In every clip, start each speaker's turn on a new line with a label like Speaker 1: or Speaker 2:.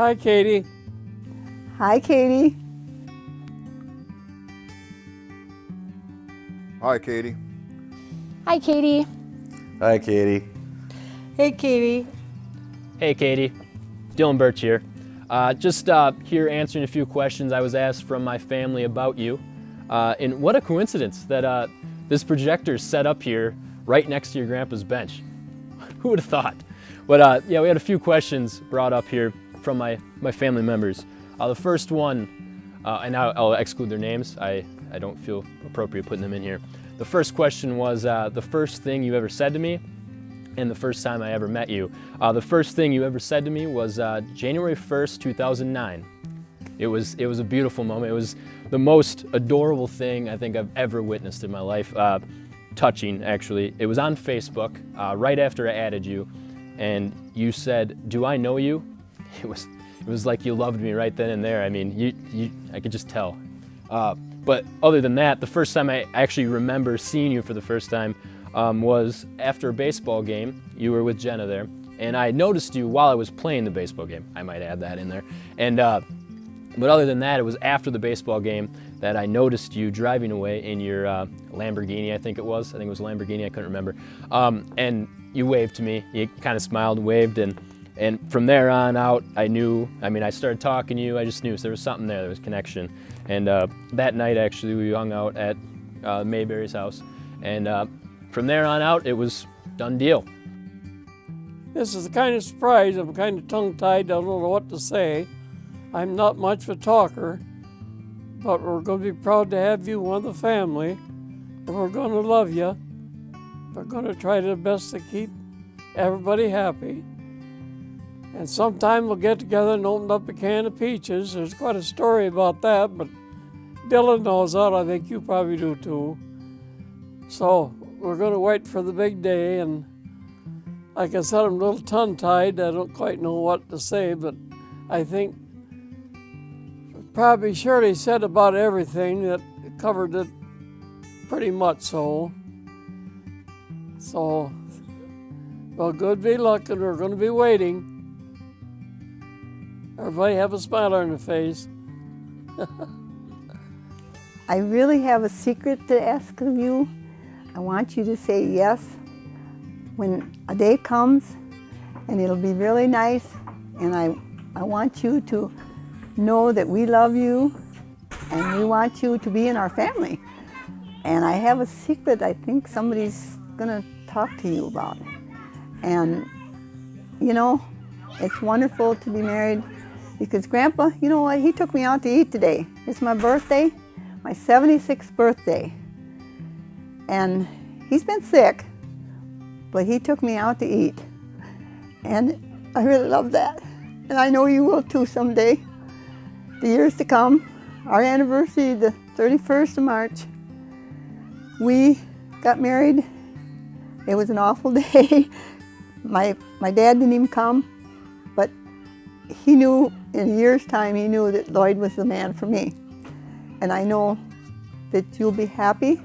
Speaker 1: Hi, Katie.
Speaker 2: Hi, Katie.
Speaker 3: Hi, Katie.
Speaker 4: Hi, Katie.
Speaker 5: Hi, Katie.
Speaker 2: Hey, Katie.
Speaker 6: Hey, Katie. Dylan Birch here. Just here answering a few questions I was asked from my family about you. And what a coincidence that this projector's set up here right next to your grandpa's bench. Who would have thought? But yeah, we had a few questions brought up here from my family members. The first one, and I'll exclude their names. I don't feel appropriate putting them in here. The first question was the first thing you ever said to me and the first time I ever met you. The first thing you ever said to me was January 1st, 2009. It was a beautiful moment. It was the most adorable thing I think I've ever witnessed in my life. Touching, actually. It was on Facebook right after I added you, and you said, "Do I know you?" It was like you loved me right then and there. I mean, I could just tell. But other than that, the first time I actually remember seeing you for the first time was after a baseball game. You were with Jenna there, and I noticed you while I was playing the baseball game. I might add that in there. And but other than that, it was after the baseball game that I noticed you driving away in your Lamborghini, I think it was. I think it was a Lamborghini, I couldn't remember. And you waved to me. You kind of smiled and waved, and from there on out, I started talking to you. I just knew so there was something there. There was connection. And that night, actually, we hung out at Mayberry's house. And from there on out, it was done deal.
Speaker 1: This is the kind of surprise. I'm kind of tongue-tied. I don't know what to say. I'm not much of a talker, but we're going to be proud to have you one of the family. And we're going to love you. We're going to try the best to keep everybody happy. And sometime we'll get together and open up a can of peaches. There's quite a story about that, but Dylan knows that. I think you probably do too. So we're going to wait for the big day. And like I said, I'm a little tongue-tied. I don't quite know what to say, but I think probably Shirley said about everything that covered it pretty much so. So, well, good be luck, and we're going to be waiting. Everybody have a smile on their face.
Speaker 2: I really have a secret to ask of you. I want you to say yes when a day comes, and it'll be really nice, and I want you to know that we love you and we want you to be in our family. And I have a secret I think somebody's gonna talk to you about. And you know, it's wonderful to be married because Grandpa, you know what, he took me out to eat today. It's my birthday, my 76th birthday. And he's been sick, but he took me out to eat. And I really love that. And I know you will too someday. The years to come, our anniversary, the 31st of March, we got married. It was an awful day. My dad didn't even come, but he knew in a year's time, he knew that Lloyd was the man for me. And I know that you'll be happy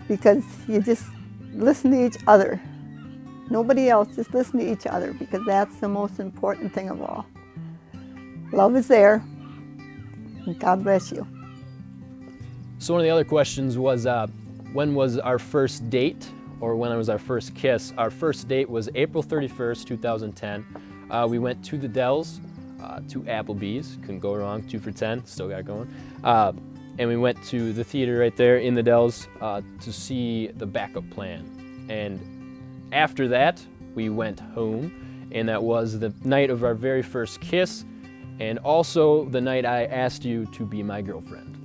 Speaker 2: because you just listen to each other. Nobody else, just listen to each other because that's the most important thing of all. Love is there. God bless you.
Speaker 6: So one of the other questions was, when was our first date, or when was our first kiss? Our first date was April 31st, 2010. We went to the Dells, to Applebee's, couldn't go wrong, 2 for $10, still got going. And we went to the theater right there in the Dells to see The Backup Plan. And after that, we went home, and that was the night of our very first kiss, and also the night I asked you to be my girlfriend.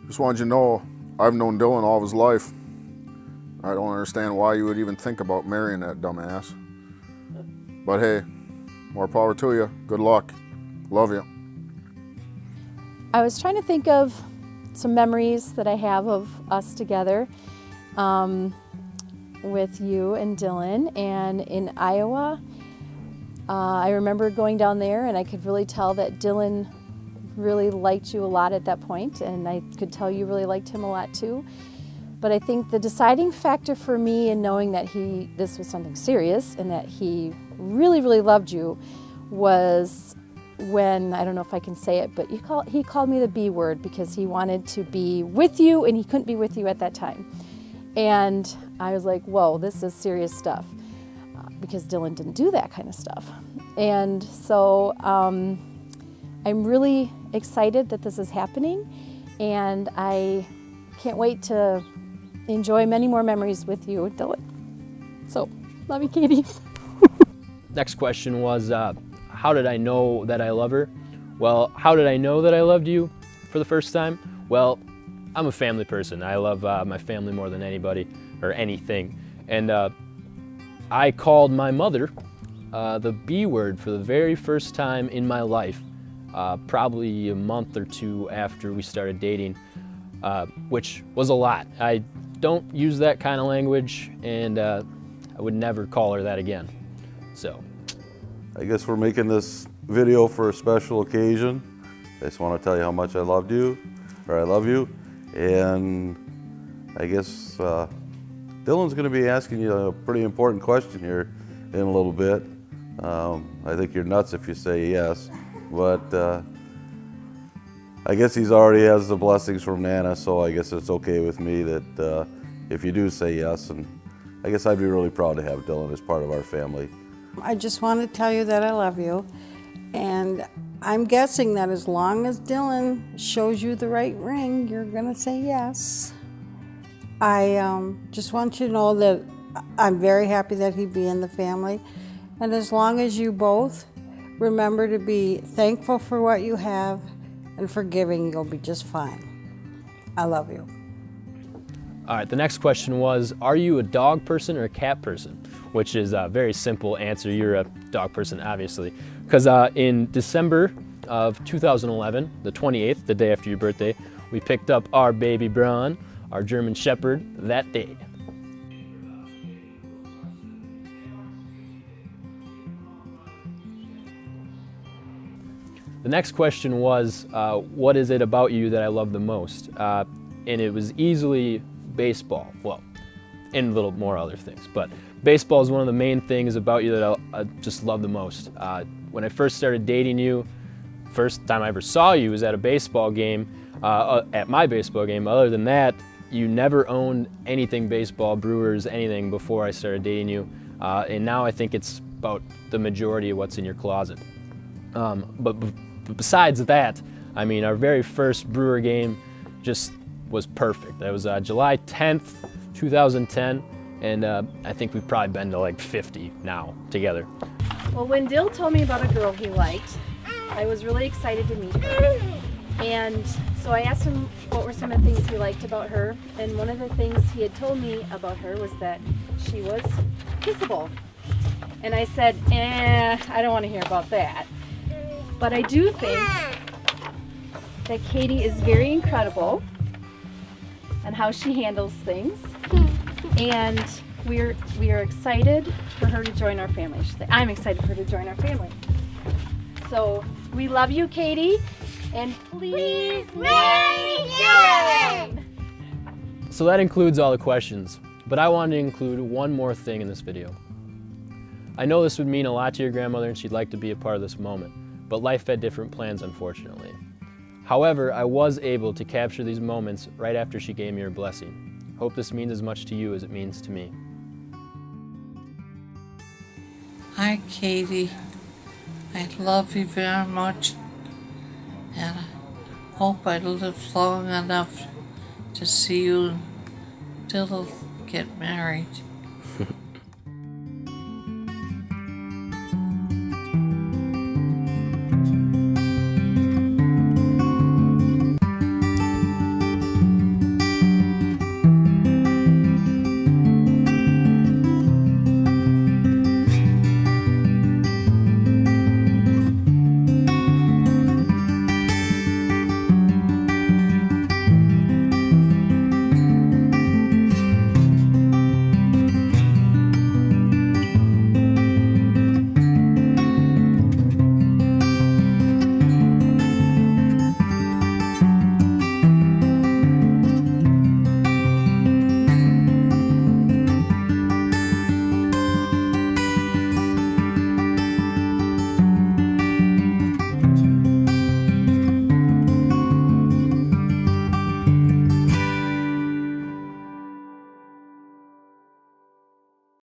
Speaker 3: Just wanted you to know, I've known Dylan all of his life. I don't understand why you would even think about marrying that dumbass. But hey, more power to you. Good luck. Love you.
Speaker 4: I was trying to think of some memories that I have of us together with you and Dylan. And in Iowa, I remember going down there, and I could really tell that Dylan really liked you a lot at that point, and I could tell you really liked him a lot too. But I think the deciding factor for me in knowing that this was something serious and that he really, really loved you was when, I don't know if I can say it, but he called me the B word because he wanted to be with you and he couldn't be with you at that time. And I was like, whoa, this is serious stuff, because Dylan didn't do that kind of stuff. And so I'm really excited that this is happening, and I can't wait to enjoy many more memories with you, Dylan. So, love you, Katie.
Speaker 6: Next question was, how did I know that I love her? Well, how did I know that I loved you for the first time? Well, I'm a family person. I love my family more than anybody or anything. And I called my mother the B word for the very first time in my life, probably a month or two after we started dating, which was a lot. I don't use that kind of language, and I would never call her that again. So,
Speaker 5: I guess we're making this video for a special occasion. I just want to tell you how much I love you, and I guess Dylan's going to be asking you a pretty important question here in a little bit. I think you're nuts if you say yes, but I guess he's already has the blessings from Nana, so I guess it's okay with me that if you do say yes, and I guess I'd be really proud to have Dylan as part of our family.
Speaker 7: I just want to tell you that I love you, and I'm guessing that as long as Dylan shows you the right ring, you're going to say yes. I just want you to know that I'm very happy that he'd be in the family, and as long as you both remember to be thankful for what you have and forgiving, you'll be just fine. I love you.
Speaker 6: all right, the next question was, are you a dog person or a cat person? Which is a very simple answer. You're a dog person, obviously. Because in December of 2011, the 28th, the day after your birthday, we picked up our baby Braun, our German Shepherd, that day. The next question was, what is it about you that I love the most? And it was easily baseball. Well, and a little more other things, but baseball is one of the main things about you that I just love the most. When I first started dating you, first time I ever saw you was at a baseball game, at my baseball game. Other than that, you never owned anything baseball, Brewers, anything before I started dating you. And now I think it's about the majority of what's in your closet. But besides that, I mean, our very first Brewer game just was perfect. That was July 10th, 2010. And I think we've probably been to like 50 now together.
Speaker 4: Well, when Dill told me about a girl he liked, I was really excited to meet her. And so I asked him what were some of the things he liked about her. And one of the things he had told me about her was that she was kissable. And I said, I don't want to hear about that. But I do think that Katie is very incredible and how she handles things. And we are excited for her to join our family. I'm excited for her to join our family. So we love you, Katie, and please marry Dylan!
Speaker 6: So that includes all the questions, but I wanted to include one more thing in this video. I know this would mean a lot to your grandmother and she'd like to be a part of this moment, but life had different plans, unfortunately. However, I was able to capture these moments right after she gave me her blessing. Hope this means as much to you as it means to me.
Speaker 8: Hi, Katie. I love you very much, and I hope I live long enough to see you and Dylan get married.